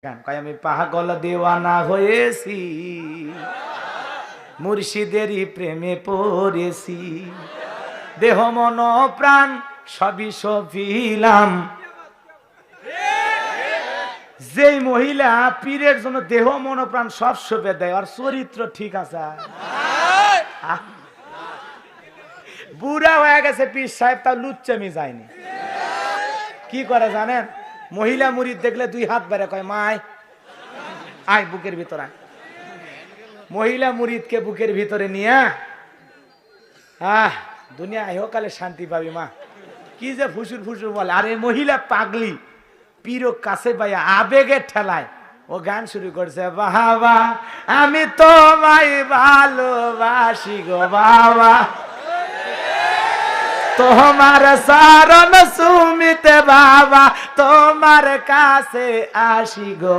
গান কয় আমি পাগল দেওয়ানা হয়েছি, মুর্শিদেরই প্রেমে পড়েছি, দেহ মন প্রাণ সবই সফিলাম। যেই মহিলা পীরের জন্য দেহ মন প্রাণ সব সঁপে দেয়, আর চরিত্র ঠিক আছে। বুড়া হয়ে গেছে পীর সাহেব, তাও লুচ্চামি যায়নি। কি করে জানেন? মহিলা মুরিদ দেখলে দুই হাত বেড়ে কয় মায় আয় বুকের ভিতরে আয়। মহিলা মুরিদকে বুকের ভিতরে নিয়ে দুনিয়া ইহকালে শান্তি পাবি মা। কি যে ফুসুর ফুসুর বলে। আরে মহিলা পাগলি, পীরক কাছে পাইয়া আবেগের ঠেলায় ও গান শুরু করছে, বাবা আমি তোমায় ভালোবাসি গো বাবা, তোমার শরণ সুমিতে বাবা, তোমার কাছে আসি গো।